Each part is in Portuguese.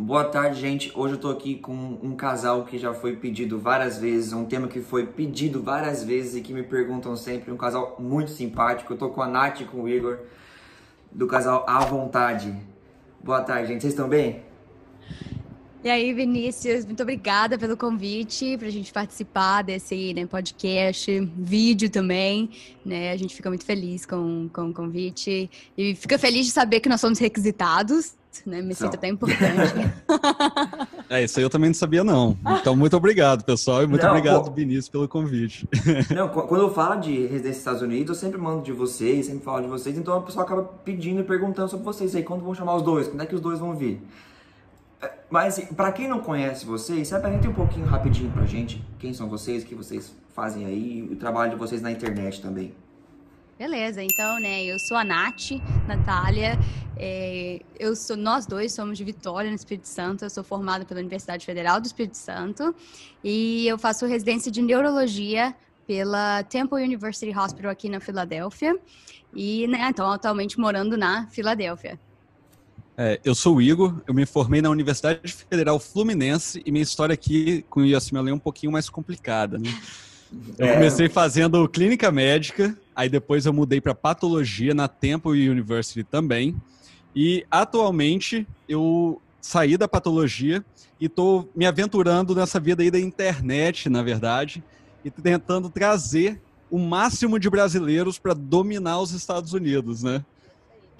Boa tarde, gente. Hoje eu tô aqui com um casal que já foi pedido várias vezes, um tema que foi pedido várias vezes e que me perguntam sempre, um casal muito simpático. Eu tô com a Nath e com o Igor, do casal À Vontade. Boa tarde, gente. Vocês estão bem? E aí, Vinícius, muito obrigada pelo convite para a gente participar desse podcast, vídeo também, né? A gente fica muito feliz com o convite e fica feliz de saber que nós somos requisitados, né? Me sinto até importante. Isso aí eu também não sabia, não. Então, muito obrigado, pessoal, e muito obrigado, Vinícius, pelo convite. Não, quando eu falo de residência nos Estados Unidos, eu sempre mando de vocês, sempre falo de vocês, então o pessoal acaba pedindo e perguntando sobre vocês aí, quando vão chamar os dois, quando é que os dois vão vir? Mas, pra quem não conhece vocês, se apresente um pouquinho rapidinho pra gente, quem são vocês, o que vocês fazem aí, o trabalho de vocês na internet também. Beleza, então, né, eu sou a Nath, Natália, nós dois somos de Vitória, no Espírito Santo, eu sou formada pela Universidade Federal do Espírito Santo e eu faço residência de neurologia pela Temple University Hospital aqui na Filadélfia e, né, então, atualmente morando na Filadélfia. Eu sou o Igor, eu me formei na Universidade Federal Fluminense e minha história aqui com o USMLE é um pouquinho mais complicada, né? Eu comecei fazendo clínica médica, aí depois eu mudei para patologia na Temple University também. E atualmente eu saí da patologia e estou me aventurando nessa vida aí da internet, na verdade, e tentando trazer o máximo de brasileiros para dominar os Estados Unidos, né?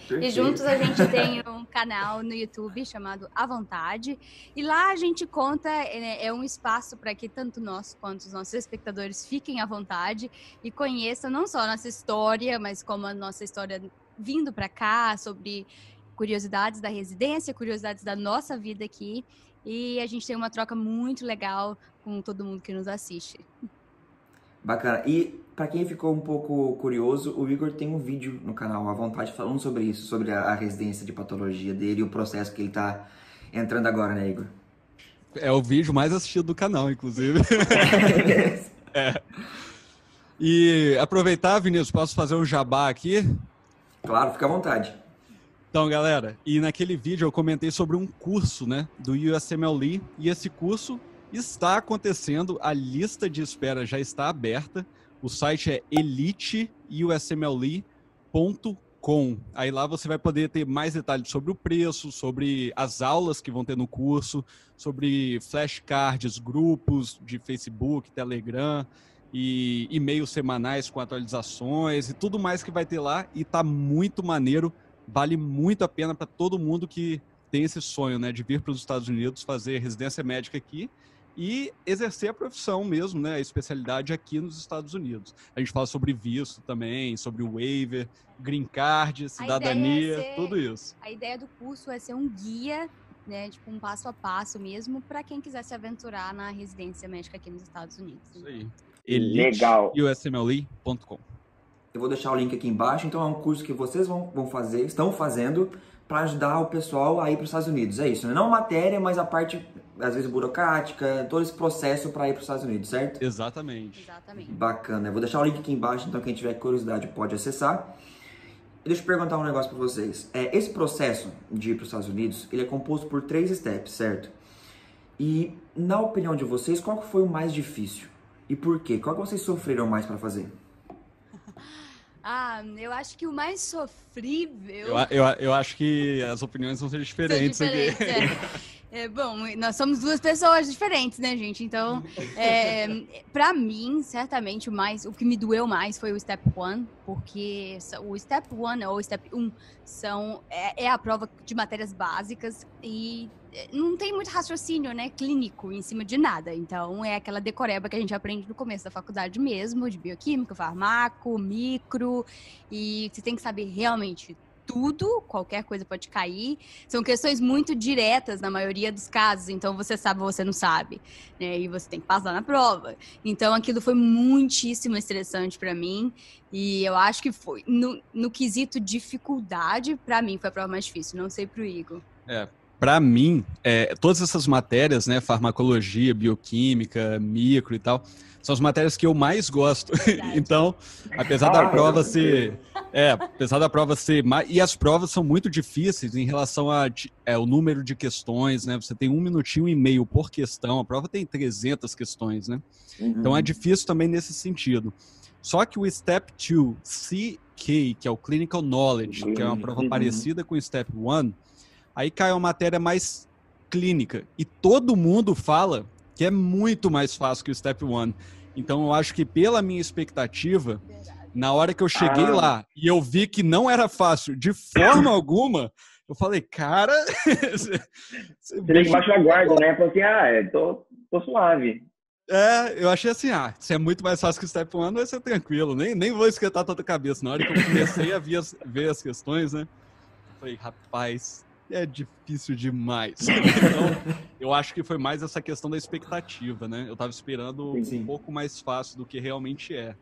E juntos a gente tem um canal no YouTube chamado À Vontade e lá a gente conta, é um espaço para que tanto nós quanto os nossos espectadores fiquem à vontade e conheçam não só a nossa história, mas como a nossa história vindo para cá, sobre curiosidades da residência, curiosidades da nossa vida aqui, e a gente tem uma troca muito legal com todo mundo que nos assiste. Bacana. E para quem ficou um pouco curioso, o Igor tem um vídeo no canal À Vontade falando sobre isso, sobre a residência de patologia dele e o processo que ele tá entrando agora, né, Igor? É o vídeo mais assistido do canal, inclusive. E aproveitar, Vinícius, posso fazer um jabá aqui? Claro, fica à vontade. Então, galera, e naquele vídeo eu comentei sobre um curso, né, do USMLE, e esse curso está acontecendo, a lista de espera já está aberta, o site é eliteusmle.com. Aí lá você vai poder ter mais detalhes sobre o preço, sobre as aulas que vão ter no curso, sobre flashcards, grupos de Facebook, Telegram e e-mails semanais com atualizações e tudo mais que vai ter lá, e tá muito maneiro, vale muito a pena para todo mundo que tem esse sonho, né, de vir para os Estados Unidos, fazer residência médica aqui e exercer a profissão mesmo, né, a especialidade aqui nos Estados Unidos. A gente fala sobre visto também, sobre o waiver, green card, cidadania, tudo isso. A ideia do curso é ser um guia, né, tipo um passo a passo mesmo, para quem quiser se aventurar na residência médica aqui nos Estados Unidos. Isso aí. Legal. eliteusmle.com. Eu vou deixar o link aqui embaixo, então é um curso que vocês vão fazer, estão fazendo, para ajudar o pessoal a ir para os Estados Unidos. É isso, né? Não a matéria, mas a parte, às vezes, burocrática, todo esse processo para ir para os Estados Unidos, certo? Exatamente. Bacana. Eu vou deixar o link aqui embaixo, então quem tiver curiosidade pode acessar. Deixa eu perguntar um negócio para vocês. Esse processo de ir para os Estados Unidos, ele é composto por 3 steps, certo? E, na opinião de vocês, qual foi o mais difícil? E por quê? Qual que vocês sofreram mais para fazer? Eu acho que o mais sofrível... Eu acho que as opiniões vão ser diferentes aqui. Bom, nós somos 2 pessoas diferentes, né, gente? Então, pra mim, certamente, o que me doeu mais foi o Step 1, porque o Step 1 ou o Step 1 é a prova de matérias básicas e não tem muito raciocínio, né, clínico em cima de nada. Então, é aquela decoreba que a gente aprende no começo da faculdade mesmo, de bioquímica, farmaco, micro, e você tem que saber realmente tudo, qualquer coisa pode cair. São questões muito diretas na maioria dos casos, então você sabe ou você não sabe, né? E você tem que passar na prova. Então aquilo foi muitíssimo estressante para mim e eu acho que foi, no quesito dificuldade, para mim foi a prova mais difícil, não sei pro Igor. Para mim, todas essas matérias, né, farmacologia, bioquímica, micro e tal, são as matérias que eu mais gosto. Então, apesar da prova ser Apesar da prova ser mais... E as provas são muito difíceis em relação ao número de questões, né? Você tem 1 minutinho e meio por questão. A prova tem 300 questões, né? Então é difícil também nesse sentido. Só que o Step 2 CK, que é o Clinical Knowledge, que é uma prova parecida com o Step 1, aí cai uma matéria mais clínica. E todo mundo fala que é muito mais fácil que o Step 1. Então eu acho que pela minha expectativa... Na hora que eu cheguei lá e eu vi que não era fácil de forma alguma, eu falei, cara... Você tem que baixar a guarda, né? Falei assim, tô suave. Eu achei assim, se é muito mais fácil que o Step 1, vai ser tranquilo. Nem vou esquentar tanta cabeça. Na hora que eu comecei a ver as questões, né? Eu falei, rapaz, é difícil demais. Então, eu acho que foi mais essa questão da expectativa, né? Eu tava esperando um pouco mais fácil do que realmente é.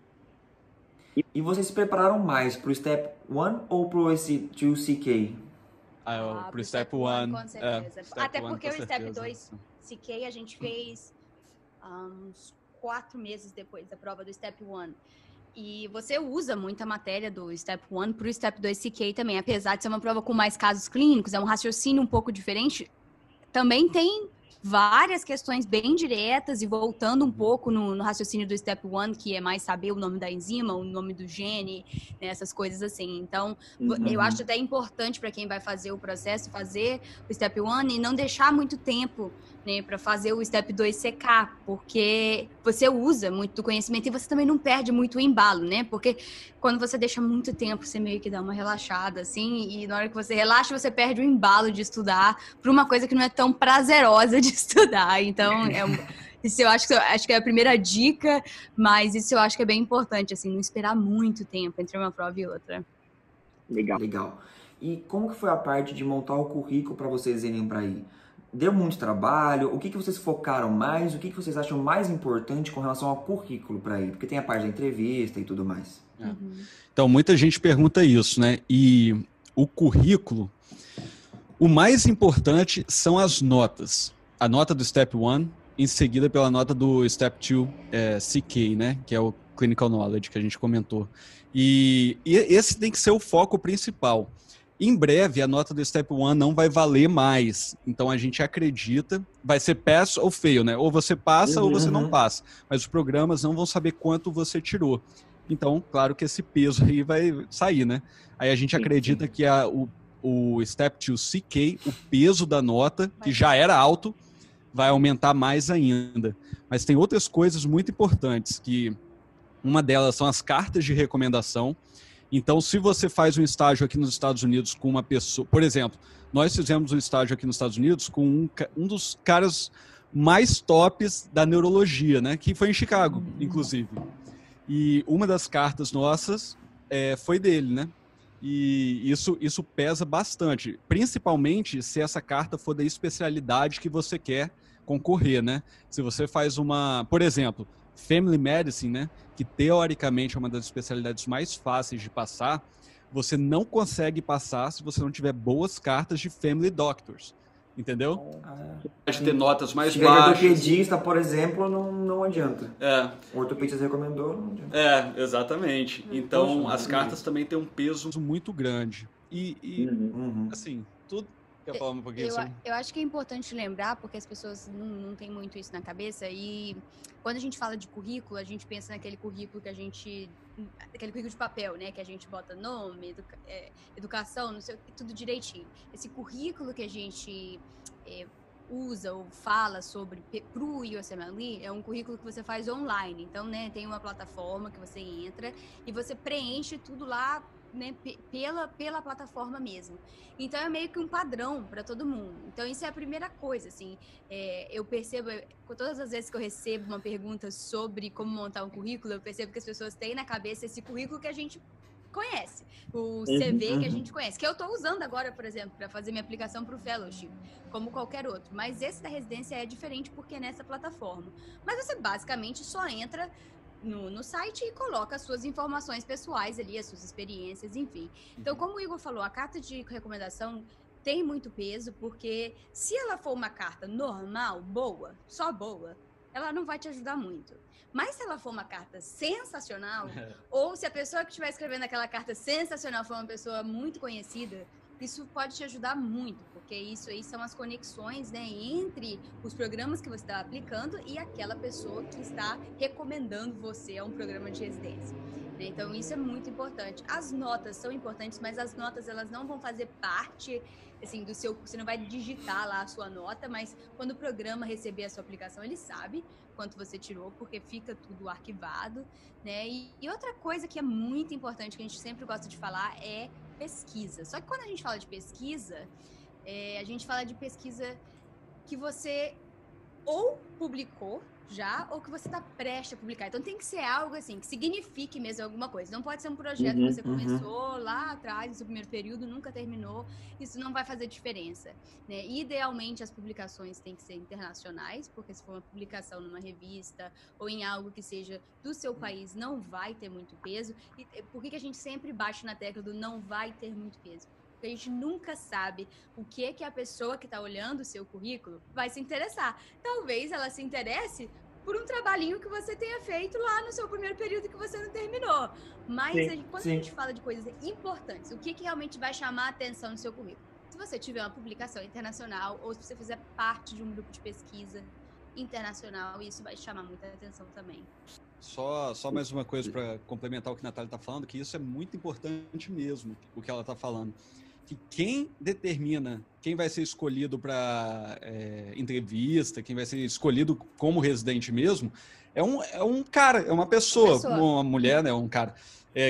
E vocês se prepararam mais pro Step 1 ou pro esse 2CK? Pro Step 1. Com certeza. Até porque o Step 2 CK a gente fez uns 4 meses depois da prova do Step 1. E você usa muita matéria do Step 1 pro Step 2 CK também. Apesar de ser uma prova com mais casos clínicos, é um raciocínio um pouco diferente, também tem várias questões bem diretas e voltando um pouco no raciocínio do Step 1, que é mais saber o nome da enzima, o nome do gene, né, essas coisas assim. Então, eu acho até importante para quem vai fazer o processo, fazer o Step 1 e não deixar muito tempo, né, para fazer o Step 2 secar, porque você usa muito do conhecimento e você também não perde muito o embalo, né? Porque quando você deixa muito tempo, você meio que dá uma relaxada, assim, e na hora que você relaxa, você perde o embalo de estudar por uma coisa que não é tão prazerosa de estudar. Então, isso eu acho que é a primeira dica, mas isso eu acho que é bem importante, assim, não esperar muito tempo entre uma prova e outra. Legal. E como que foi a parte de montar o currículo para vocês irem para aí? Deu muito trabalho? O que vocês focaram mais? O que vocês acham mais importante com relação ao currículo para ir? Porque tem a parte da entrevista e tudo mais. Então, muita gente pergunta isso, né? E o currículo, o mais importante são as notas. A nota do Step 1, em seguida pela nota do Step 2 CK, né? Que é o Clinical Knowledge que a gente comentou. E esse tem que ser o foco principal. Em breve, a nota do Step 1 não vai valer mais. Então, a gente acredita, vai ser pass ou fail, né? Ou você passa ou você não passa. Mas os programas não vão saber quanto você tirou. Então, claro que esse peso aí vai sair, né? Aí a gente acredita que o Step 2 CK, o peso da nota, que já era alto, vai aumentar mais ainda. Mas tem outras coisas muito importantes, que uma delas são as cartas de recomendação. Então, se você faz um estágio aqui nos Estados Unidos com uma pessoa... Por exemplo, nós fizemos um estágio aqui nos Estados Unidos com um dos caras mais tops da neurologia, né? Que foi em Chicago, inclusive. E uma das cartas nossas foi dele, né? E isso pesa bastante. Principalmente se essa carta for da especialidade que você quer concorrer, né? Se você faz por exemplo, Family Medicine, né? Que teoricamente é uma das especialidades mais fáceis de passar, você não consegue passar se você não tiver boas cartas de Family Doctors. Entendeu? Pode ter notas mais baixas. Se ortopedista, por exemplo, não adianta. O ortopedista recomendou, não adianta. Exatamente. Então, as cartas também têm um peso muito grande. Assim, tudo... Quer falar um pouquinho sobre? Eu acho que é importante lembrar, porque as pessoas não têm muito isso na cabeça, e quando a gente fala de currículo, a gente pensa naquele currículo que aquele currículo de papel, né, que a gente bota nome, educação, não sei, tudo direitinho. Esse currículo que a gente usa ou fala sobre pro USMLE é um currículo que você faz online. Então, né, tem uma plataforma que você entra e você preenche tudo lá, né, pela plataforma mesmo. Então é meio que um padrão para todo mundo. Então isso é a primeira coisa, assim. Eu percebo, todas as vezes que eu recebo uma pergunta sobre como montar um currículo, eu percebo que as pessoas têm na cabeça esse currículo que a gente conhece, o CV que a gente conhece, que eu estou usando agora, por exemplo, para fazer minha aplicação para o fellowship, como qualquer outro. Mas esse da residência é diferente porque é nessa plataforma. Mas você basicamente só entra no site e coloca as suas informações pessoais ali, as suas experiências, enfim. Então, como o Igor falou, a carta de recomendação tem muito peso, porque se ela for uma carta normal, boa, só boa, ela não vai te ajudar muito. Mas se ela for uma carta sensacional, ou se a pessoa que estiver escrevendo aquela carta sensacional for uma pessoa muito conhecida, isso pode te ajudar muito, porque isso aí são as conexões, né, entre os programas que você está aplicando e aquela pessoa que está recomendando você a um programa de residência. Então, isso é muito importante. As notas são importantes, mas as notas, elas não vão fazer parte, assim, do seu... Você não vai digitar lá a sua nota, mas quando o programa receber a sua aplicação, ele sabe quanto você tirou, porque fica tudo arquivado, né? E outra coisa que é muito importante, que a gente sempre gosta de falar, é pesquisa. Só que quando a gente fala de pesquisa, a gente fala de pesquisa que você ou publicou já, ou que você está prestes a publicar. Então tem que ser algo assim, que signifique mesmo alguma coisa. Não pode ser um projeto que você começou lá atrás, no seu primeiro período, nunca terminou. Isso não vai fazer diferença, né? Idealmente, as publicações têm que ser internacionais, porque se for uma publicação numa revista ou em algo que seja do seu país, não vai ter muito peso. E por que a gente sempre bate na tecla do não vai ter muito peso? Porque a gente nunca sabe o que a pessoa que está olhando o seu currículo vai se interessar. Talvez ela se interesse por um trabalhinho que você tenha feito lá no seu primeiro período que você não terminou. Mas quando a gente fala de coisas importantes, o que realmente vai chamar a atenção no seu currículo? Se você tiver uma publicação internacional ou se você fizer parte de um grupo de pesquisa internacional, isso vai chamar muita atenção também. Só mais uma coisa para complementar o que a Natália está falando, que isso é muito importante mesmo, o que ela está falando. Que quem determina quem vai ser escolhido para entrevista, quem vai ser escolhido como residente mesmo, é um cara, é uma pessoa, uma mulher, né, um cara,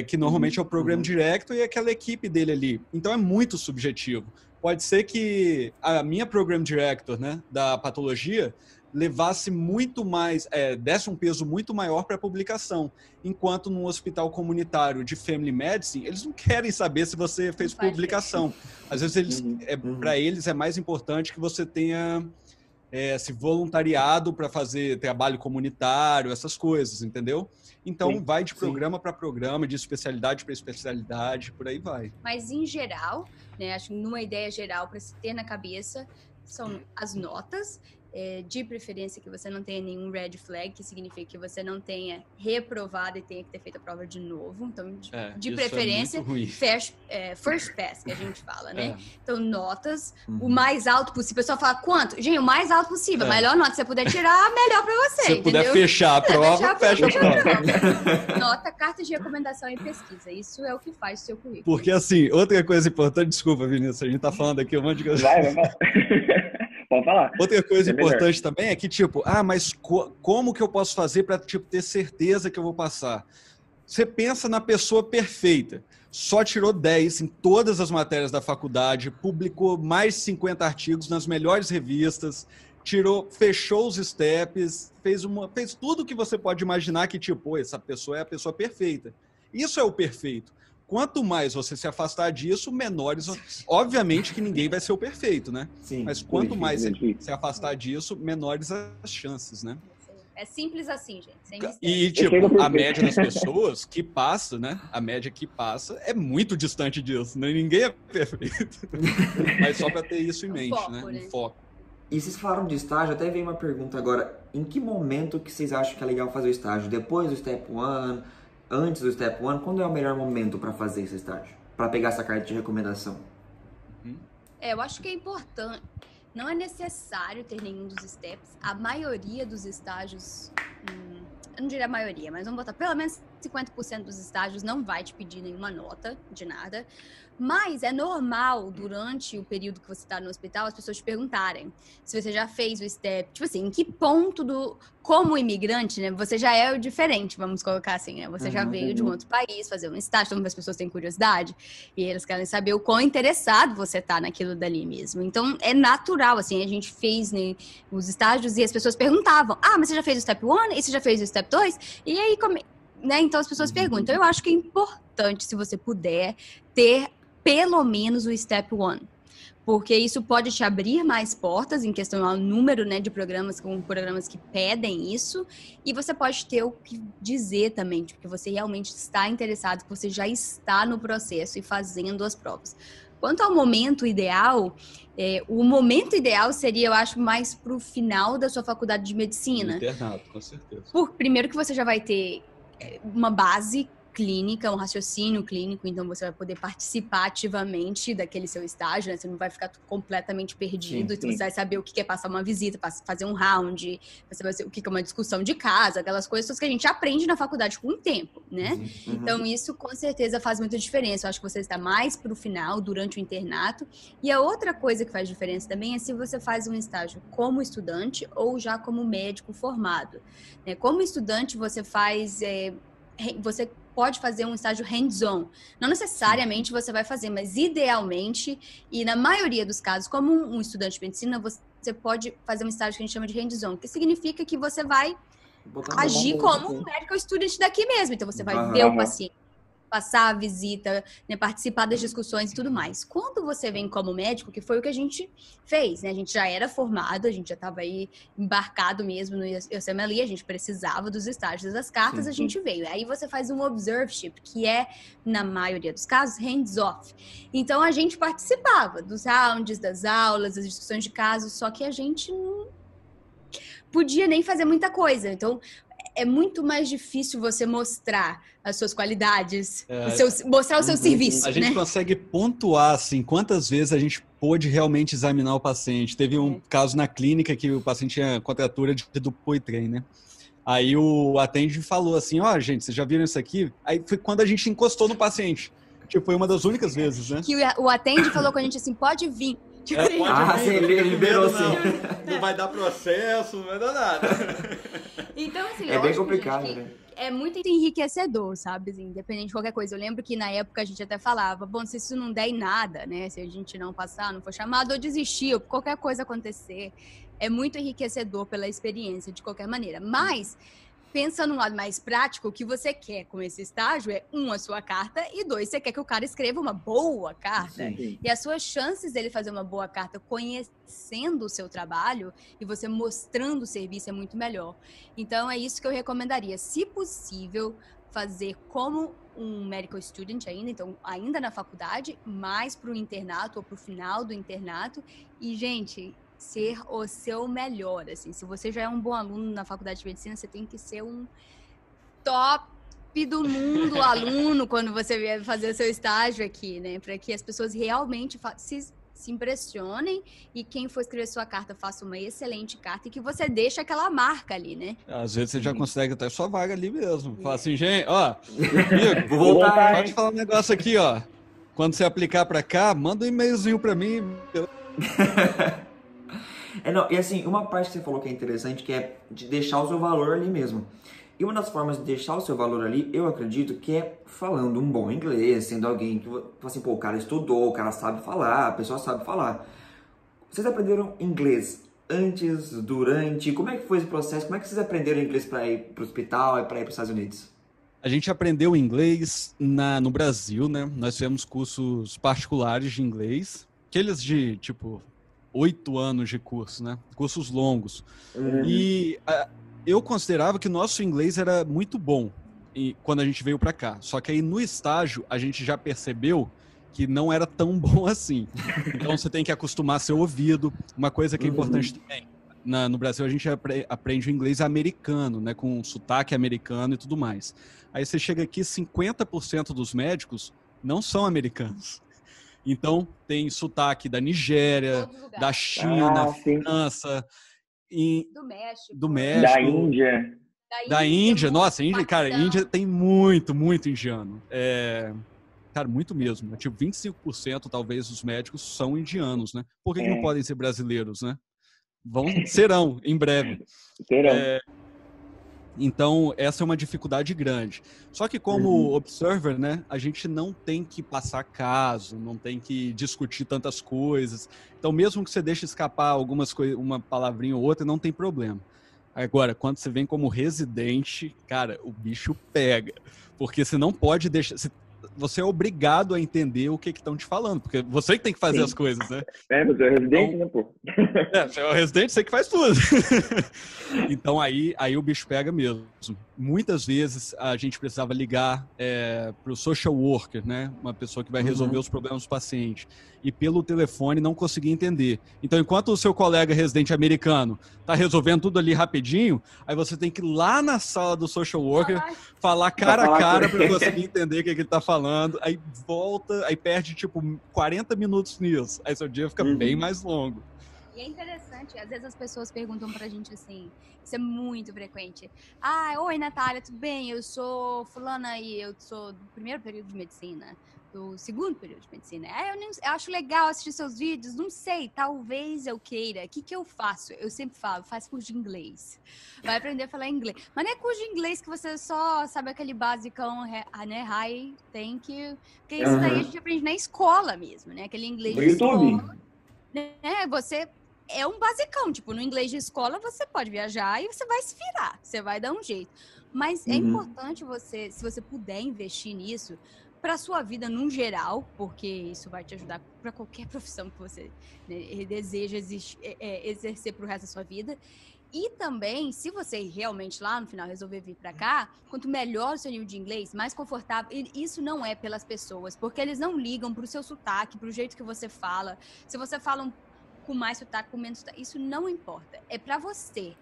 que normalmente é o Program Director e aquela equipe dele ali. Então é muito subjetivo. Pode ser que a minha Program Director, né, da patologia levasse muito mais, desse um peso muito maior para a publicação, enquanto num hospital comunitário de Family Medicine, eles não querem saber se você fez publicação. Às vezes, para eles é mais importante que você tenha esse voluntariado para fazer trabalho comunitário, essas coisas, entendeu? Então, vai de programa para programa, de especialidade para especialidade, por aí vai. Mas, em geral, né, acho que numa ideia geral, para se ter na cabeça, são as notas, de preferência que você não tenha nenhum red flag, que significa que você não tenha reprovado e tenha que ter feito a prova de novo. Então, de preferência, first pass, que a gente fala, né? Então, notas, o mais alto possível. O pessoal fala, quanto? Gente, o mais alto possível. A melhor nota que você puder tirar, melhor pra você, se puder fechar a prova, fecha a prova. Nota, carta de recomendação e pesquisa. Isso é o que faz o seu currículo. Porque, assim, outra coisa importante, desculpa, Vinícius, a gente tá falando aqui um monte de coisa. Vai. Pode falar. Outra coisa importante também é que, tipo, mas como que eu posso fazer para ter certeza que eu vou passar? Você pensa na pessoa perfeita, só tirou 10 em todas as matérias da faculdade, publicou mais de 50 artigos nas melhores revistas, fechou os steps, fez tudo que você pode imaginar que, tipo, essa pessoa é a pessoa perfeita. Isso é o perfeito. Quanto mais você se afastar disso, menores... Obviamente que ninguém vai ser o perfeito, né? Sim, mas quanto mais você se afastar disso, menores as chances, né? É simples assim, gente. E, tipo, a média das pessoas que passa, né? A média que passa é muito distante disso, né? Ninguém é perfeito. Mas só para ter isso em mente, foco, né? Um foco. E vocês falaram de estágio, até veio uma pergunta agora. Em que momento que vocês acham que é legal fazer o estágio? Depois do Step 1? Antes do Step 1, quando é o melhor momento para fazer esse estágio? Para pegar essa carta de recomendação? Eu acho que é importante. Não é necessário ter nenhum dos steps. A maioria dos estágios, eu não diria a maioria, mas vamos botar pelo menos 50% dos estágios não vai te pedir nenhuma nota de nada. Mas é normal, durante o período que você está no hospital, as pessoas te perguntarem se você já fez o step. Tipo assim, em que ponto como imigrante, né? Você já é o diferente, vamos colocar assim, né? Você já veio de um outro país fazer um estágio, então as pessoas têm curiosidade e eles querem saber o quão interessado você tá naquilo dali mesmo. Então, é natural, assim, a gente fez, né, os estágios e as pessoas perguntavam, mas você já fez o Step 1? E você já fez o Step 2? E aí, né? Então, as pessoas perguntam. Eu acho que é importante, se você puder, ter pelo menos o Step 1, porque isso pode te abrir mais portas em questão ao número, né, de programas que pedem isso, e você pode ter o que dizer também, tipo, que você realmente está interessado, que você já está no processo e fazendo as provas. Quanto ao momento ideal, o momento ideal seria, eu acho, mais para o final da sua faculdade de medicina. Internato, com certeza. Primeiro que você já vai ter uma base clínica, um raciocínio clínico, então você vai poder participar ativamente daquele seu estágio, né? Você não vai ficar completamente perdido, então você vai saber o que é passar uma visita, fazer um round, você vai saber o que é uma discussão de caso, aquelas coisas que a gente aprende na faculdade com o tempo, né? Uhum. Então isso com certeza faz muita diferença. Eu acho que você está mais para o final, durante o internato. E a outra coisa que faz diferença também é se você faz um estágio como estudante ou já como médico formado, né? Como estudante você faz... você pode fazer um estágio hands-on. Não necessariamente você vai fazer, mas idealmente, e na maioria dos casos, como um estudante de medicina, você pode fazer um estágio que a gente chama de hands-on, que significa que você vai agir como um medical student daqui mesmo. Então, você vai ver o paciente, passar a visita, né, participar das discussões e tudo mais. Quando você vem como médico, que foi o que a gente fez, né? A gente já era formado, a gente já estava aí embarcado mesmo no UCMLE, a gente precisava dos estágios das cartas, a gente veio. Aí você faz um observership, que é, na maioria dos casos, hands-off. Então, a gente participava dos rounds, das aulas, das discussões de casos, só que a gente não podia nem fazer muita coisa. Então, é muito mais difícil você mostrar as suas qualidades, mostrar o seu serviço. A gente consegue pontuar, assim, quantas vezes a gente pôde realmente examinar o paciente. Teve um caso na clínica que o paciente tinha contratura do Poitrem, né? Aí o atendente falou assim, gente, vocês já viram isso aqui? Aí foi quando a gente encostou no paciente. Tipo, foi uma das únicas vezes, né? Que o atendente falou com a gente assim, pode vir. Sim, ele liberou sim. Não vai dar processo, não vai dar nada. Então, assim, é bem complicado, né? É muito enriquecedor, sabe? Assim, independente de qualquer coisa. Eu lembro que na época a gente até falava, bom, se isso não der em nada, né? Se a gente não passar, não for chamado, ou desistir, ou qualquer coisa acontecer. É muito enriquecedor pela experiência, de qualquer maneira. Mas... pensa num lado mais prático, o que você quer com esse estágio é, a sua carta, e 2, você quer que o cara escreva uma boa carta. Sim. E as suas chances dele fazer uma boa carta conhecendo o seu trabalho e você mostrando o serviço é muito melhor. Então, é isso que eu recomendaria. Se possível, fazer como um medical student ainda, então ainda na faculdade, mais para o internato ou para o final do internato. E, gente... ser o seu melhor, assim. Se você já é um bom aluno na faculdade de medicina, você tem que ser um top do mundo aluno quando você vier fazer o seu estágio aqui, né? Para que as pessoas realmente se impressionem e quem for escrever sua carta faça uma excelente carta e que você deixe aquela marca ali, né? Às vezes você já consegue até sua vaga ali mesmo. Fala assim, gente, amigo, vou voltar. Pode falar um negócio aqui, Quando você aplicar para cá, manda um e-mailzinho para mim. E assim, uma parte que você falou que é interessante, que é de deixar o seu valor ali mesmo. E uma das formas de deixar o seu valor ali, eu acredito que é falando um bom inglês, sendo alguém que, assim, o cara estudou, o cara sabe falar, a pessoa sabe falar. Vocês aprenderam inglês antes, durante? Como é que foi esse processo? Como é que vocês aprenderam inglês para ir para o hospital e para ir para os Estados Unidos? A gente aprendeu inglês no Brasil, né? Nós fizemos cursos particulares de inglês, aqueles de, 8 anos de curso, né? Cursos longos. E eu considerava que o nosso inglês era muito bom quando a gente veio para cá. Só que aí no estágio a gente já percebeu que não era tão bom assim. Então você tem que acostumar seu ouvido. Uma coisa que é importante também. No Brasil a gente aprende o inglês americano, né? Com sotaque americano e tudo mais. Aí você chega aqui, 50% dos médicos não são americanos. Então, tem sotaque da Nigéria, da China, França, do México. Da Índia. Nossa, a Índia tem muito, muito indiano. Cara, muito mesmo. 25% talvez dos médicos são indianos, né? Por que não podem ser brasileiros, né? Serão, em breve. Então, essa é uma dificuldade grande. Só que como observer, né, a gente não tem que passar caso, não tem que discutir tantas coisas. Então, mesmo que você deixe escapar algumas coisas, uma palavrinha ou outra, não tem problema. Agora, quando você vem como residente, cara, o bicho pega. Porque você não pode deixar... você é obrigado a entender o que estão te falando, porque você que tem que fazer as coisas, né? Você é residente, Então, né, pô? você é o residente, você que faz tudo. Então aí o bicho pega mesmo. Muitas vezes a gente precisava ligar para o social worker, né? Uma pessoa que vai resolver os problemas dos pacientes. E pelo telefone não conseguia entender. Então, enquanto o seu colega residente americano está resolvendo tudo ali rapidinho, aí você tem que ir lá na sala do social worker falar cara a cara para conseguir entender o que ele está falando. Aí volta, aí perde tipo 40 minutos nisso. Aí seu dia fica bem mais longo. E é interessante, às vezes as pessoas perguntam pra gente assim, isso é muito frequente. Oi, Natália, tudo bem? Eu sou fulana e eu sou do primeiro período de medicina, do segundo período de medicina. Eu acho legal assistir seus vídeos, não sei, talvez eu queira. O que eu faço? Eu sempre falo, faz curso de inglês. Vai aprender a falar inglês. Mas não é curso de inglês que você só sabe aquele basicão, né? Hi, thank you. Porque isso daí a gente aprende na escola mesmo, né? Aquele inglês de escola. Você... É um basicão, tipo, no inglês de escola você pode viajar e você vai se virar, você vai dar um jeito. Mas é importante você, se você puder investir nisso, para sua vida num geral, porque isso vai te ajudar para qualquer profissão que você, né, deseja exercer pro resto da sua vida. E também, se você realmente lá no final resolver vir para cá, quanto melhor o seu nível de inglês, mais confortável. E isso não é pelas pessoas, porque eles não ligam pro seu sotaque, pro jeito que você fala. Se você fala com mais sotaque, com menos sotaque, isso não importa. É para você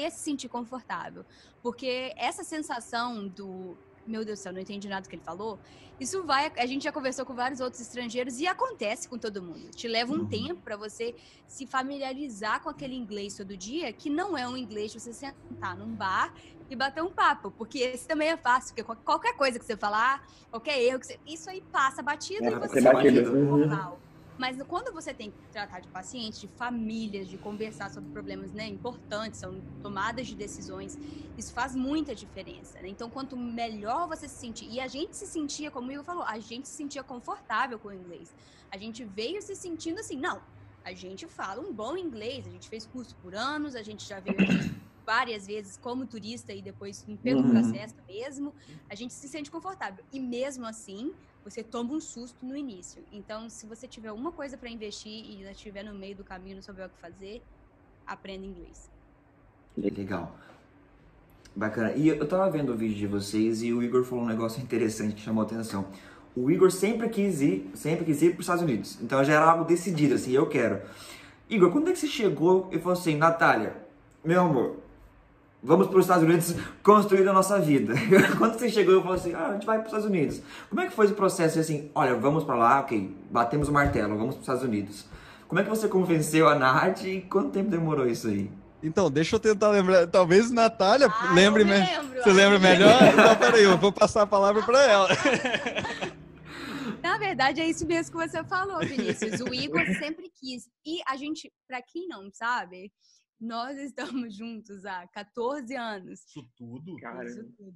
se sentir confortável. Porque essa sensação do, meu Deus do céu, não entendi nada do que ele falou, isso a gente já conversou com vários outros estrangeiros e acontece com todo mundo. Te leva um tempo para você se familiarizar com aquele inglês todo dia, que não é um inglês de você sentar num bar e bater um papo, porque esse também é fácil, porque qualquer coisa que você falar, qualquer erro, isso aí passa batido e você vai normal. Mas quando você tem que tratar de pacientes, de famílias, de conversar sobre problemas, né, importantes, são tomadas de decisões, isso faz muita diferença, né? Então, quanto melhor você se sentir, e a gente se sentia, como o Igor falou, a gente se sentia confortável com o inglês. A gente veio se sentindo assim, não, a gente fala um bom inglês, a gente fez curso por anos, a gente já veio aqui várias vezes como turista e depois pelo processo mesmo, a gente se sente confortável. E mesmo assim, você toma um susto no início. Então, se você tiver uma coisa para investir e ainda estiver no meio do caminho, não souber o que fazer, aprenda inglês. Legal. Bacana. E eu tava vendo o vídeo de vocês e o Igor falou um negócio interessante que chamou a atenção. O Igor sempre quis ir para os Estados Unidos. Então já era algo decidido, assim, eu quero. Igor, quando é que você chegou e falou assim, Natália, meu amor, vamos para os Estados Unidos construir a nossa vida. Quando você chegou, eu falei assim, a gente vai para os Estados Unidos. Como é que foi esse processo? Assim, olha, vamos para lá, ok, batemos o martelo, vamos para os Estados Unidos. Como é que você convenceu a Nath e quanto tempo demorou isso aí? Então, deixa eu tentar lembrar. Talvez Natália lembre melhor. Você lembra melhor? Então, peraí, eu vou passar a palavra para ela. Na verdade, é isso mesmo que você falou, Vinícius. O Igor sempre quis. E a gente, para quem não sabe, nós estamos juntos há 14 anos. Isso tudo? Cara. Isso tudo.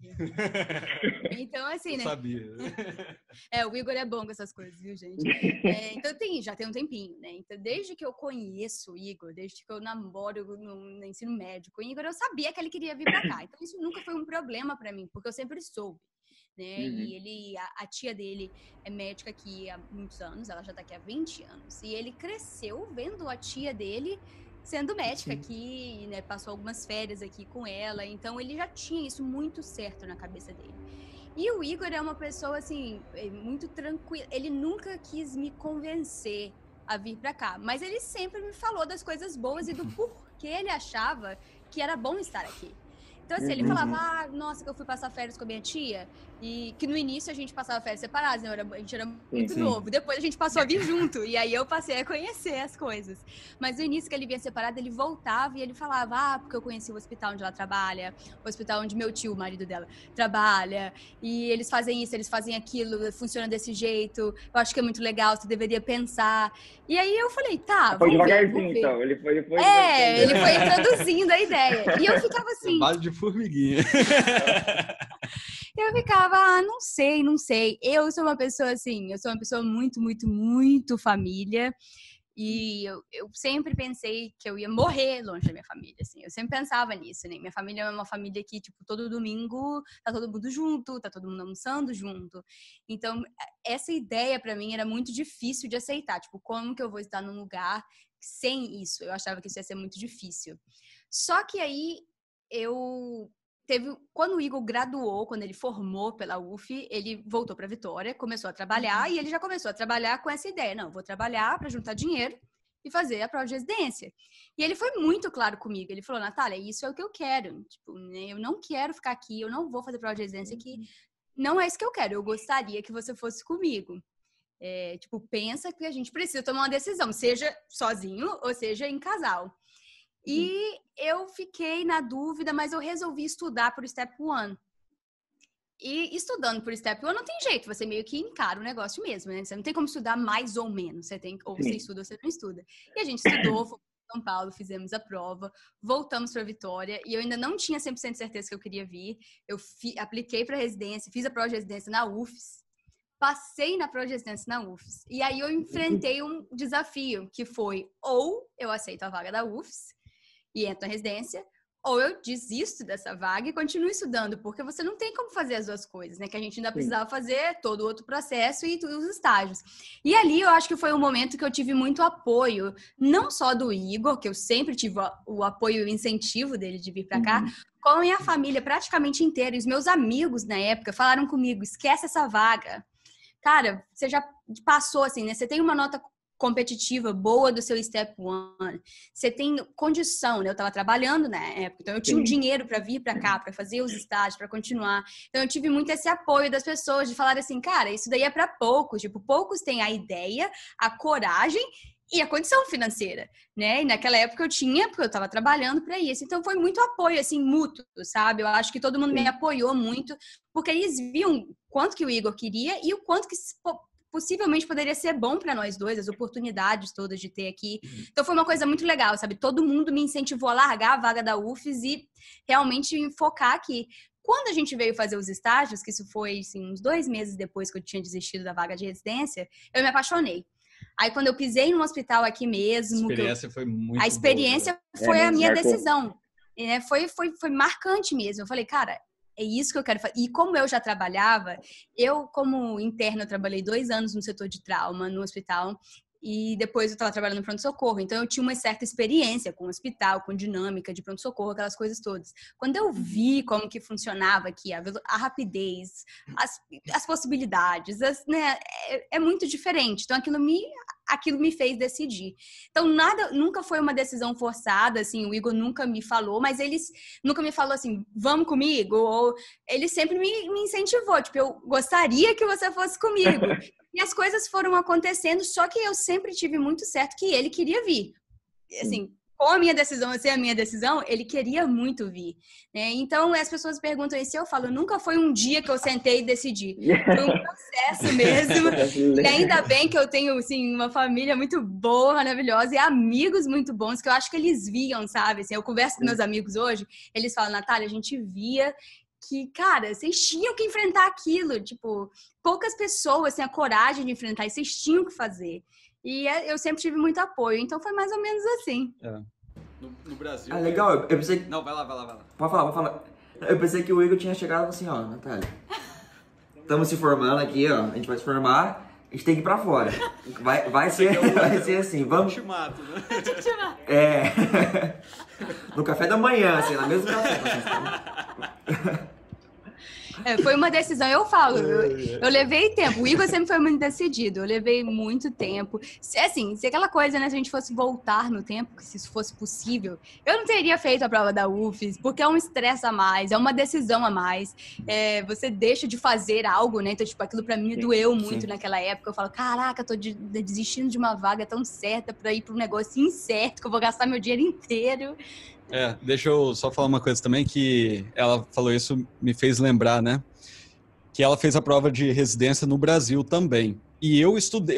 Então, assim, né? Eu sabia. O Igor é bom com essas coisas, viu, gente? Então, já tem um tempinho, né? Então, desde que eu conheço o Igor, desde que eu namoro no ensino médio com o Igor, eu sabia que ele queria vir pra cá. Então, isso nunca foi um problema pra mim, porque eu sempre soube, né? E a tia dele é médica aqui há muitos anos, ela já tá aqui há 20 anos. E ele cresceu vendo a tia dele sendo médica aqui, né, passou algumas férias aqui com ela, então ele já tinha isso muito certo na cabeça dele. E o Igor é uma pessoa, assim, muito tranquila, ele nunca quis me convencer a vir pra cá, mas ele sempre me falou das coisas boas e do porquê ele achava que era bom estar aqui. Então, assim, ele falava, nossa, que eu fui passar férias com a minha tia, e que no início a gente passava férias separadas, né? A gente era muito novo. Depois a gente passou a vir junto, e aí eu passei a conhecer as coisas. Mas no início que ele vinha separado, ele voltava e ele falava, porque eu conheci o hospital onde ela trabalha, o hospital onde meu tio, o marido dela, trabalha, e eles fazem isso, eles fazem aquilo, funciona desse jeito, eu acho que é muito legal, você deveria pensar. E aí eu falei, tá, foi vamos devagarzinho, ver. então. Ele foi ele foi introduzindo a ideia. E eu ficava assim... Trabalho de formiguinha. Eu ficava, não sei. Eu sou uma pessoa assim, eu sou uma pessoa muito, muito, muito família. E eu sempre pensei que eu ia morrer longe da minha família, assim. Eu sempre pensava nisso, né? Minha família é uma família que, tipo, todo domingo tá todo mundo junto, tá todo mundo almoçando junto. Então, essa ideia pra mim era muito difícil de aceitar. Tipo, como que eu vou estar num lugar sem isso? Eu achava que isso ia ser muito difícil. Só que aí, quando o Igor graduou, quando ele formou pela UF, ele voltou para Vitória, começou a trabalhar e ele já começou a trabalhar com essa ideia. Não, vou trabalhar para juntar dinheiro e fazer a prova de residência. E ele foi muito claro comigo. Ele falou, Natália, isso é o que eu quero. Tipo, né, eu não quero ficar aqui, eu não vou fazer prova de residência aqui. Não é isso que eu quero. Eu gostaria que você fosse comigo. Tipo, pensa que a gente precisa tomar uma decisão, seja sozinho ou seja em casal. E eu fiquei na dúvida, mas eu resolvi estudar por Step One. E estudando por Step One não tem jeito, você meio que encara o negócio mesmo, né? Você não tem como estudar mais ou menos, ou você estuda ou você não estuda. E a gente estudou, fomos para São Paulo, fizemos a prova, voltamos para Vitória, e eu ainda não tinha 100% certeza que eu queria vir. Eu apliquei para residência, fiz a prova de residência na UFES, passei na prova de residência na UFES. E aí eu enfrentei um desafio, que foi ou eu aceito a vaga da UFES, e entro na residência, ou eu desisto dessa vaga e continuo estudando, porque você não tem como fazer as duas coisas, né? Que a gente ainda precisava fazer todo o outro processo e todos os estágios. E ali eu acho que foi um momento que eu tive muito apoio, não só do Igor, que eu sempre tive o apoio e o incentivo dele de vir para cá, como a minha família praticamente inteira. E os meus amigos na época falaram comigo, esquece essa vaga. Cara, você já passou assim, né? Você tem uma nota competitiva boa do seu Step One, você tem condição, né? Eu estava trabalhando na época, então eu tinha um dinheiro para vir para cá, para fazer os estágios, para continuar. Então eu tive muito esse apoio das pessoas de falar assim, cara, isso daí é para poucos, tipo, poucos têm a ideia, a coragem e a condição financeira, né? E naquela época eu tinha, porque eu estava trabalhando para isso. Então foi muito apoio, assim, mútuo, sabe? Eu acho que todo mundo me apoiou muito, porque eles viam quanto que o Igor queria e o quanto que possivelmente poderia ser bom para nós dois, as oportunidades todas de ter aqui. Então foi uma coisa muito legal, sabe? Todo mundo me incentivou a largar a vaga da UFES e realmente focar aqui. Quando a gente veio fazer os estágios, que isso foi assim, uns 2 meses depois que eu tinha desistido da vaga de residência, eu me apaixonei. Aí quando eu pisei num hospital aqui mesmo... A experiência foi a minha decisão. Né? Foi marcante mesmo. Eu falei, cara, é isso que eu quero fazer. E como eu já trabalhava, eu como interna, eu trabalhei 2 anos no setor de trauma, no hospital, e depois eu estava trabalhando no pronto-socorro. Então eu tinha uma certa experiência com o hospital, com dinâmica de pronto-socorro, aquelas coisas todas. Quando eu vi como que funcionava aqui, a rapidez, as possibilidades, né, é muito diferente. Então aquilo me fez decidir. Então, nunca foi uma decisão forçada, assim, o Igor nunca me falou, mas eles nunca me falou assim, vamos comigo, ou ele sempre me incentivou, tipo, eu gostaria que você fosse comigo. E as coisas foram acontecendo, só que eu sempre tive muito certo que ele queria vir. Assim, com a minha decisão, sem a minha decisão, ele queria muito vir. Né? Então, as pessoas perguntam isso, eu falo, nunca foi um dia que eu sentei e decidi. Foi um processo mesmo. E ainda bem que eu tenho, assim, uma família muito boa, maravilhosa, e amigos muito bons, que eu acho que eles viam, sabe? Assim, eu converso com meus amigos hoje, eles falam, Natália, a gente via que, cara, vocês tinham que enfrentar aquilo. Tipo, poucas pessoas têm a coragem de enfrentar e vocês tinham que fazer. E eu sempre tive muito apoio, então foi mais ou menos assim. No Brasil... Ah, legal, eu pensei... Não, vai lá. Pode falar. Eu pensei que o Igor tinha chegado assim, ó, Natália, estamos se formando aqui, ó, a gente vai se formar, a gente tem que ir pra fora. Vai ser assim, vamos... Te mato, né? No café da manhã, assim, na mesma café. Foi uma decisão, eu falo, eu levei tempo, o Igor sempre foi muito decidido, eu levei muito tempo, assim, se aquela coisa, né, se a gente fosse voltar no tempo, se isso fosse possível, eu não teria feito a prova da UFES, porque é um estresse a mais, é uma decisão a mais, você deixa de fazer algo, né, então, tipo, aquilo pra mim doeu muito naquela época, eu falo, caraca, eu tô desistindo de uma vaga tão certa pra ir pra um negócio incerto, que eu vou gastar meu dinheiro inteiro. Deixa eu só falar uma coisa também, que ela falou isso, me fez lembrar, né? Que ela fez a prova de residência no Brasil também. E eu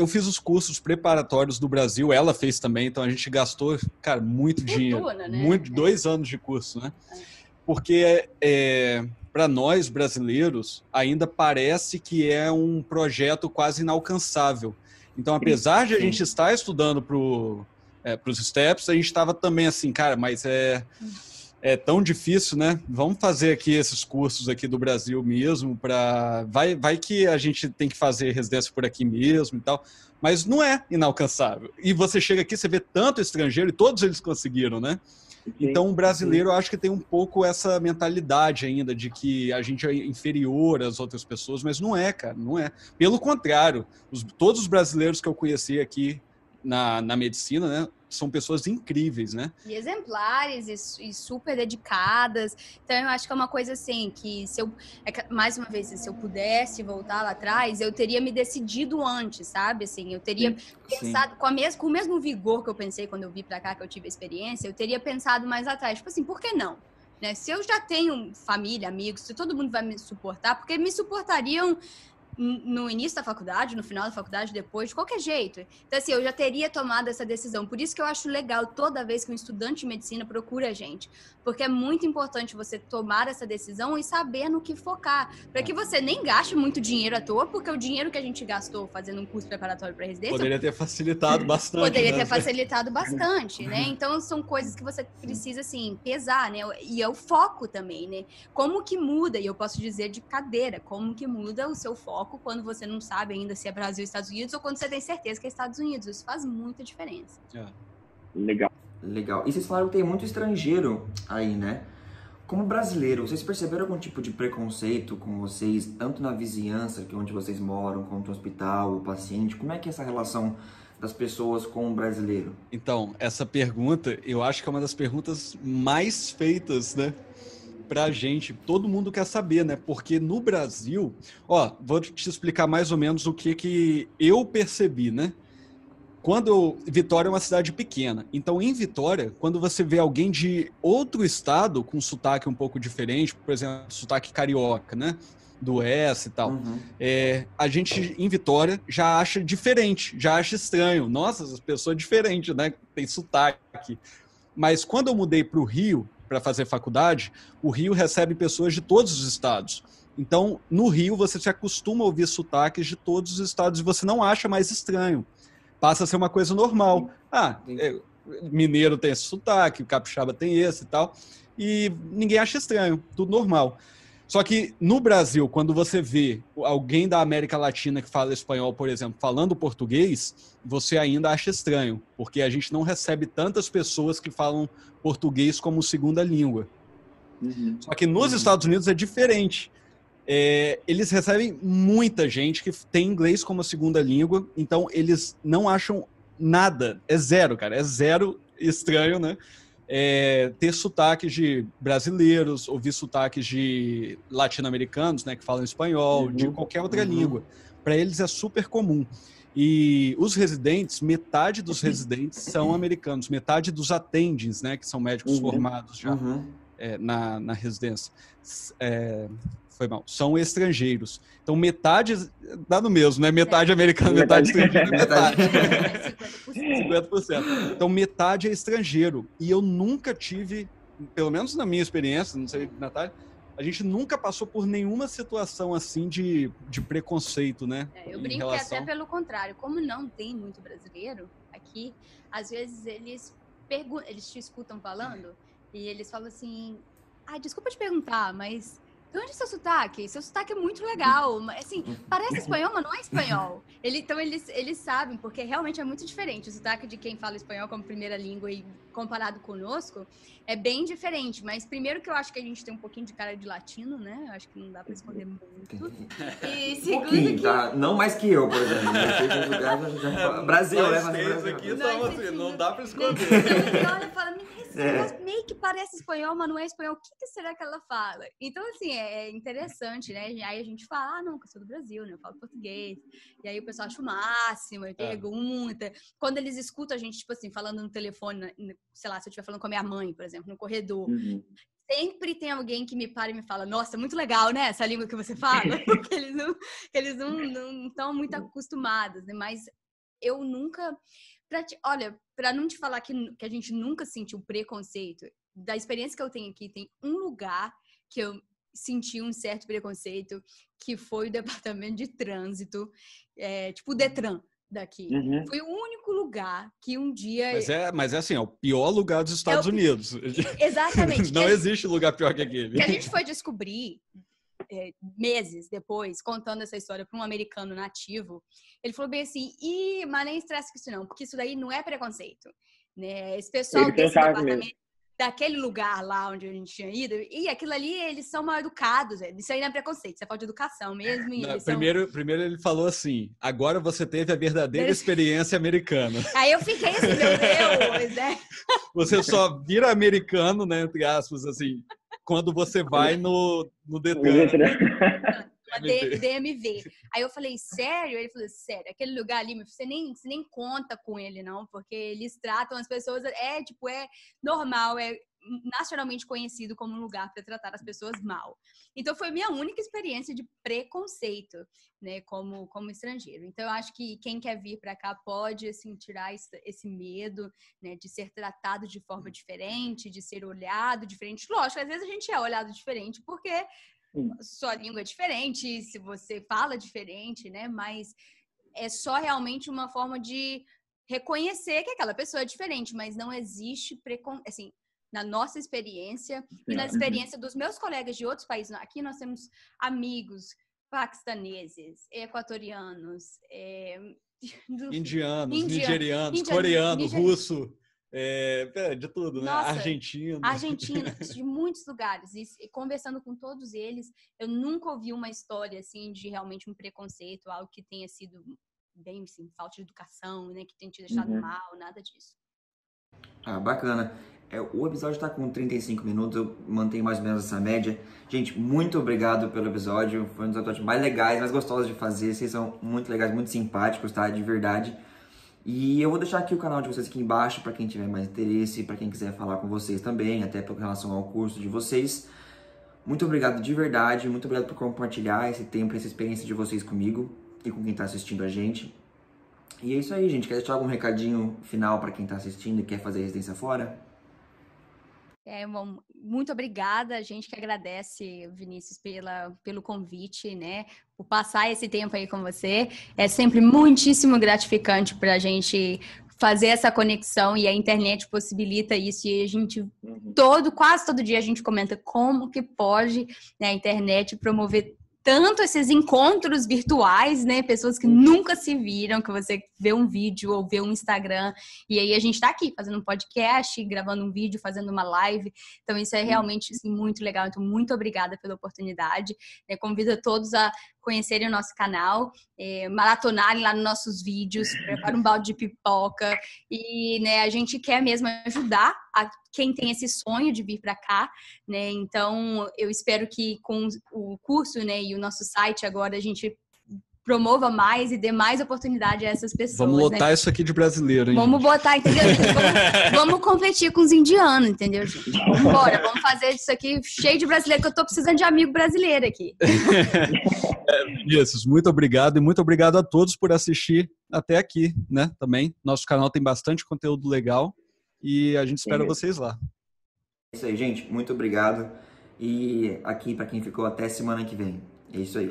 fiz os cursos preparatórios do Brasil, ela fez também, então a gente gastou, cara, muito dinheiro. Né? 2 anos de curso, né? Porque para nós brasileiros ainda parece que é um projeto quase inalcançável. Então, apesar de a gente estar estudando para os STEPs, a gente estava também assim, cara, mas é tão difícil, né? Vamos fazer aqui esses cursos aqui do Brasil mesmo, vai que a gente tem que fazer residência por aqui mesmo e tal, mas não é inalcançável. E você chega aqui, você vê tanto estrangeiro e todos eles conseguiram, né? Então, o brasileiro, eu acho que tem um pouco essa mentalidade ainda de que a gente é inferior às outras pessoas, mas não é, cara, não é. Pelo contrário, todos os brasileiros que eu conheci aqui na medicina, né, são pessoas incríveis, né? E exemplares e super dedicadas. Então, eu acho que é uma coisa assim, que mais uma vez, se eu pudesse voltar lá atrás, eu teria me decidido antes, sabe? Assim, eu teria pensado, com o mesmo vigor que eu pensei quando eu vi pra cá, que eu tive a experiência, eu teria pensado mais atrás. Tipo assim, por que não? Né? Se eu já tenho família, amigos, se todo mundo vai me suportar, porque me suportariam no início da faculdade, no final da faculdade, depois, de qualquer jeito. Então, assim, eu já teria tomado essa decisão. Por isso que eu acho legal toda vez que um estudante de medicina procura a gente. Porque é muito importante você tomar essa decisão e saber no que focar. Para que você nem gaste muito dinheiro à toa, porque o dinheiro que a gente gastou fazendo um curso preparatório para residência... Poderia ter facilitado bastante. Poderia ter facilitado bastante, né? Então, são coisas que você precisa, assim, pesar, né? E é o foco também, né? Como que muda, e eu posso dizer de cadeira, como que muda o seu foco quando você não sabe ainda se é Brasil ou Estados Unidos, ou quando você tem certeza que é Estados Unidos. Isso faz muita diferença. Legal. E vocês falaram que tem muito estrangeiro aí, né? Como brasileiro, vocês perceberam algum tipo de preconceito com vocês, tanto na vizinhança, que é onde vocês moram, quanto no hospital, o paciente? Como é que é essa relação das pessoas com o brasileiro? Então, essa pergunta, eu acho que é uma das perguntas mais feitas, né? Pra gente, todo mundo quer saber, né? Porque no Brasil, vou te explicar mais ou menos o que eu percebi, né? Vitória é uma cidade pequena, então em Vitória, quando você vê alguém de outro estado com sotaque um pouco diferente, por exemplo, sotaque carioca, né? Do Oeste e tal, a gente em Vitória já acha diferente, já acha estranho. Nossa, essa pessoa é diferente, né? Tem sotaque. Mas quando eu mudei para o Rio, para fazer faculdade, o Rio recebe pessoas de todos os estados. Então, no Rio, você se acostuma a ouvir sotaques de todos os estados e você não acha mais estranho. Passa a ser uma coisa normal. Mineiro tem esse sotaque, o capixaba tem esse e tal, e ninguém acha estranho, tudo normal. Só que no Brasil, quando você vê alguém da América Latina que fala espanhol, por exemplo, falando português, você ainda acha estranho, porque a gente não recebe tantas pessoas que falam português como segunda língua. Só que nos Estados Unidos é diferente. Eles recebem muita gente que tem inglês como segunda língua, então eles não acham nada, é zero, cara, é zero estranho, né? Ter sotaques de brasileiros, ouvir sotaques de latino-americanos, né, que falam espanhol, de qualquer outra língua. Para eles é super comum. E os residentes, metade dos residentes são americanos, metade dos attendings, né, que são médicos formados já na residência, foi mal, são estrangeiros. Então metade dá no mesmo, né? Metade americano, metade estrangeiro, metade. 50%. Então metade é estrangeiro. E eu nunca tive, pelo menos na minha experiência, não sei, Natália, a gente nunca passou por nenhuma situação assim de preconceito, né? Eu brinco que até pelo contrário, como não tem muito brasileiro aqui, às vezes eles te escutam falando e eles falam assim, desculpa te perguntar, mas de onde é seu sotaque? Seu sotaque é muito legal. Assim, parece espanhol, mas não é espanhol. Então, eles sabem, porque realmente é muito diferente. O sotaque de quem fala espanhol como primeira língua e comparado conosco é bem diferente. Mas primeiro que eu acho que a gente tem um pouquinho de cara de latino, né? Eu acho que não dá pra esconder muito. E segundo que... Tá? Não mais que eu, por exemplo. Brasil, né? Mas aqui não dá pra esconder. Então, olha, fala, meio que parece espanhol, mas não é espanhol. O que será que ela fala? Então, assim, é interessante, né? Aí a gente fala, não, que eu sou do Brasil, né? Eu falo português. E aí o pessoal acha o máximo, pergunta. Quando eles escutam a gente, tipo assim, falando no telefone, sei lá, se eu estiver falando com a minha mãe, por exemplo, no corredor, sempre tem alguém que me para e me fala, nossa, muito legal, né? Essa língua que você fala. Porque eles não estão muito acostumados, né? Mas eu nunca... Olha, para não te falar que a gente nunca sentiu preconceito, da experiência que eu tenho aqui, tem um lugar que eu senti um certo preconceito, que foi o departamento de trânsito, tipo o Detran. daqui. Uhum. Foi o único lugar que um dia... Mas é assim, é o pior lugar dos Estados Unidos. Exatamente. Não existe lugar pior que aquele. Que a gente foi descobrir meses depois, contando essa história para um americano nativo, ele falou bem assim, mas nem estresse com isso não, porque isso daí não é preconceito. Né? Esse pessoal desse departamento, daquele lugar lá onde a gente tinha ido, e aquilo ali, eles são mal educados, isso aí não é preconceito, isso é falta de educação mesmo. Não, primeiro ele falou assim, agora você teve a verdadeira experiência americana. Aí eu fiquei assim, meu Deus, né? Você só vira americano, né, entre aspas, assim, quando você vai no Detran. DMV. Aí eu falei, sério? Ele falou, sério, aquele lugar ali, você nem conta com ele, não, porque eles tratam as pessoas, é normal, é nacionalmente conhecido como um lugar para tratar as pessoas mal. Então, foi minha única experiência de preconceito, né, como estrangeiro. Então, eu acho que quem quer vir para cá pode, assim, tirar esse medo, né, de ser tratado de forma diferente, de ser olhado diferente. Lógico, às vezes a gente é olhado diferente porque sua língua é diferente, se você fala diferente, né? Mas é só realmente uma forma de reconhecer que aquela pessoa é diferente, mas não existe assim, na nossa experiência e na experiência dos meus colegas de outros países. Aqui nós temos amigos paquistaneses, equatorianos, indianos, nigerianos, coreanos, russo. De tudo, Nossa, né? Argentina, de muitos lugares. E conversando com todos eles, eu nunca ouvi uma história assim de realmente um preconceito, algo que tenha sido bem, assim, falta de educação, né? Que tenha te deixado mal, nada disso. Bacana. O episódio tá com 35 minutos, eu mantenho mais ou menos essa média. Gente, muito obrigado pelo episódio. Foi um dos episódios mais legais, mais gostosos de fazer. Vocês são muito legais, muito simpáticos, tá? De verdade. E eu vou deixar aqui o canal de vocês aqui embaixo para quem tiver mais interesse, para quem quiser falar com vocês também, até com relação ao curso de vocês. Muito obrigado de verdade, muito obrigado por compartilhar esse tempo, essa experiência de vocês comigo e com quem está assistindo a gente. E é isso aí, gente. Quer deixar algum recadinho final para quem está assistindo e quer fazer residência fora? Bom, muito obrigada, a gente que agradece, Vinícius, pelo convite, né, por passar esse tempo aí com você. É sempre muitíssimo gratificante para a gente fazer essa conexão e a internet possibilita isso e a gente, quase todo dia a gente comenta como que pode, né, a internet promover tanto esses encontros virtuais, né? Pessoas que nunca se viram, que você vê um vídeo ou vê um Instagram, e aí a gente tá aqui fazendo um podcast, gravando um vídeo, fazendo uma live. Então isso é realmente assim, muito legal. Então muito obrigada pela oportunidade. Convido a todos a conhecerem o nosso canal, maratonarem lá nos nossos vídeos, preparar um balde de pipoca e, né, a gente quer mesmo ajudar a quem tem esse sonho de vir para cá, né? Então eu espero que com o curso, né, e o nosso site agora a gente promova mais e dê mais oportunidade a essas pessoas. Vamos lotar, né, isso aqui de brasileiro, hein? Vamos botar, entendeu? Vamos competir com os indianos, entendeu, gente? Vamos embora, vamos fazer isso aqui cheio de brasileiro, que eu tô precisando de amigo brasileiro aqui. Vinícius, muito obrigado e muito obrigado a todos por assistir até aqui, né? Também, nosso canal tem bastante conteúdo legal e a gente espera vocês lá. É isso aí, gente. Muito obrigado. E aqui, para quem ficou, até semana que vem. É isso aí.